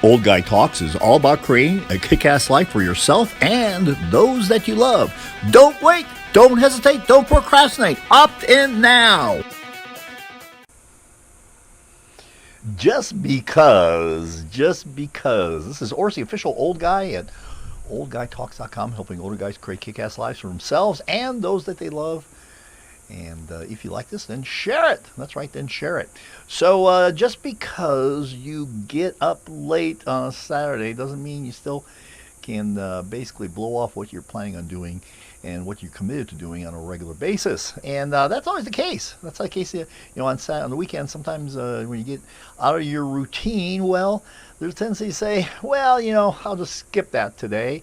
Old Guy Talks is all about creating a kick-ass life for yourself and those that you love. Don't wait, don't hesitate, don't procrastinate. Opt in now. Just because. This is Orsi, official old guy at oldguytalks.com, helping older guys create kick-ass lives for themselves and those that they love. And if you like this, then share it. That's right, then share it. So just because you get up late on a Saturday doesn't mean you still can basically blow off what you're planning on doing and what you're committed to doing on a regular basis. And that's always the case. That's the case, on the weekend. Sometimes when you get out of your routine, well, there's a tendency to say, well, I'll just skip that today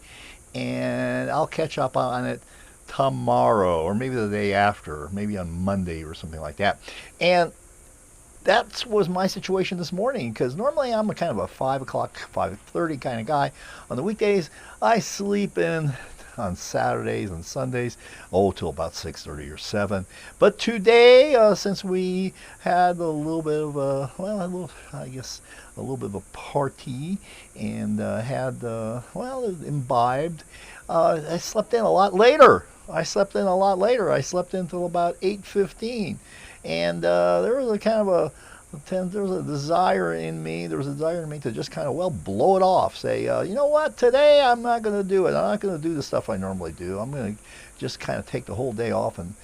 and I'll catch up on it tomorrow, or maybe the day after, or maybe on Monday or something like that. And that was my situation this morning, because normally I'm a kind of a 5 o'clock, 5:30 kind of guy. On the weekdays, I sleep in on Saturdays and Sundays, till about 6:30 or 7. But today, since we had a little bit of a little bit of a party and had imbibed, I slept in a lot later. I slept in until about 8:15, and there was a desire in me. There was a desire in me to just kind of blow it off. Say, you know what? Today I'm not going to do it. I'm not going to do the stuff I normally do. I'm going to just kind of take the whole day off, and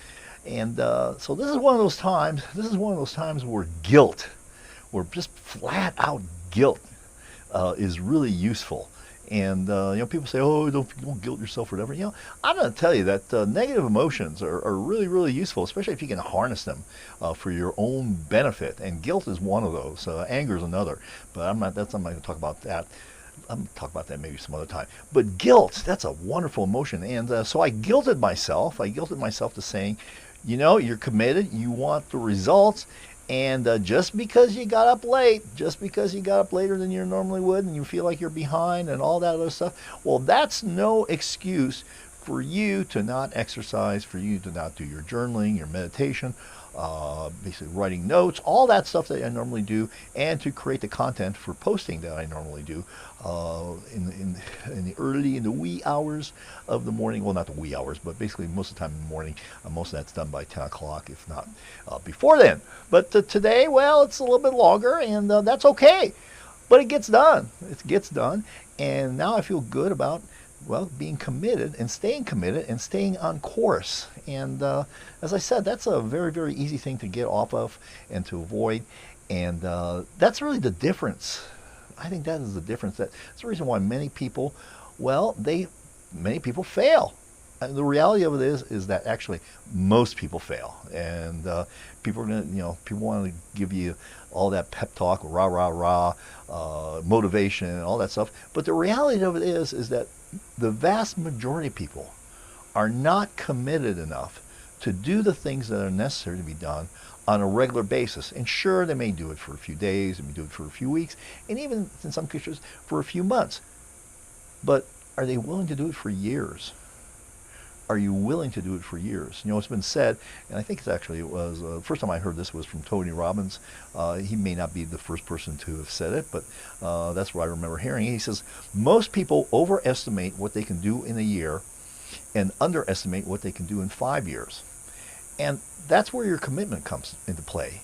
so this is one of those times. This is one of those times where just flat out guilt, is really useful. And people say, "Oh, don't guilt yourself," or whatever. I'm going to tell you that negative emotions are really, really useful, especially if you can harness them for your own benefit. And guilt is one of those. Anger is another. But I'm not going to talk about that. I'm going to talk about that maybe some other time. But guilt, that's a wonderful emotion. And so I guilted myself. To saying, you're committed. You want the results. And just because you got up later than you normally would, and you feel like you're behind and all that other stuff, well, that's no excuse for you to not exercise, for you to not do your journaling, your meditation, basically writing notes, all that stuff that I normally do, and to create the content for posting that I normally do in the wee hours of the morning. Well, not the wee hours, but basically most of the time in the morning. Most of that's done by 10 o'clock, if not before then. But today, well, it's a little bit longer, and that's okay. But it gets done. And now I feel good about being committed and staying on course. And as I said, that's a very, very easy thing to get off of and to avoid. And that's really the difference. I think that is the difference. That's the reason why many people fail. And the reality of it is that actually most people fail. And people want to give you all that pep talk, rah, rah, rah, motivation and all that stuff. But the reality of it is that the vast majority of people are not committed enough to do the things that are necessary to be done on a regular basis. And sure, they may do it for a few days, they may do it for a few weeks, and even in some cases for a few months. But are they willing to do it for years? Are you willing to do it for years? It's been said, and I think it was the first time I heard this was from Tony Robbins. He may not be the first person to have said it, but that's what I remember hearing. He says, most people overestimate what they can do in a year and underestimate what they can do in 5 years. And that's where your commitment comes into play.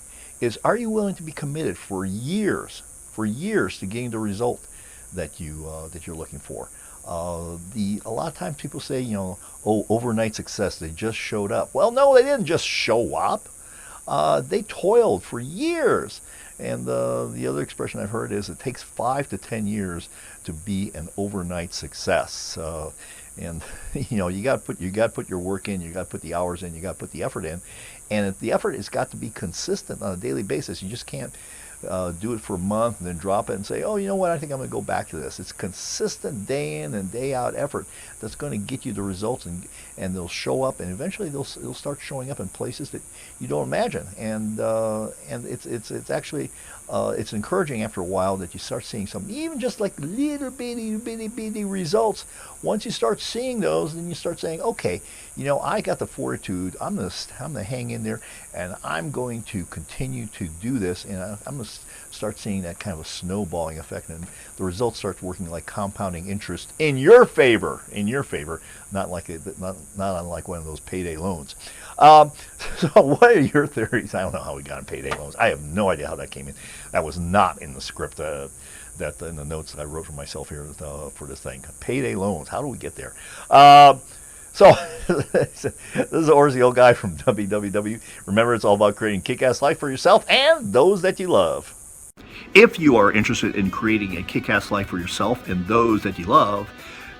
Are you willing to be committed for years to getting the result that you're looking for? A lot of times people say, overnight success, they just showed up. Well, no, they didn't just show up. They toiled for years. And the other expression I've heard is it takes 5 to 10 years to be an overnight success. And you got to put your work in, you got to put the hours in, you got to put the effort in, and the effort has got to be consistent on a daily basis. You just can't do it for a month and then drop it and say, oh, you know what, I think I'm going to go back to this. It's consistent day in and day out effort that's going to get you the results, and they'll show up, and eventually they'll start showing up in places that you don't imagine. And it's actually it's encouraging after a while that you start seeing some, even just like little bitty results. Once you start seeing those, then you start saying, okay, I got the fortitude. I'm gonna hang in there, and I'm going to continue to do this, and I'm gonna just start seeing that kind of a snowballing effect, and the results start working like compounding interest in your favor. In your favor, not unlike one of those payday loans. Um, so, what are your theories? I don't know how we got on payday loans. I have no idea how that came in. That was not in the script. That in the notes that I wrote for myself here for this thing. Payday loans. How do we get there? So this is Orsi, old guy from WWW. Remember, it's all about creating kick-ass life for yourself and those that you love. If you are interested in creating a kick-ass life for yourself and those that you love,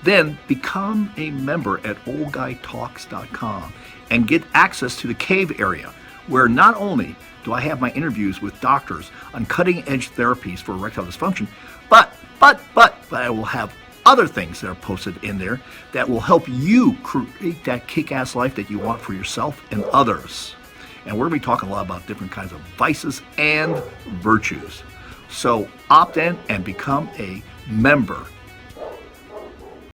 then become a member at oldguytalks.com and get access to the cave area, where not only do I have my interviews with doctors on cutting-edge therapies for erectile dysfunction, but I will have other things that are posted in there that will help you create that kick-ass life that you want for yourself and others. And we're going to be talking a lot about different kinds of vices and virtues. So opt in and become a member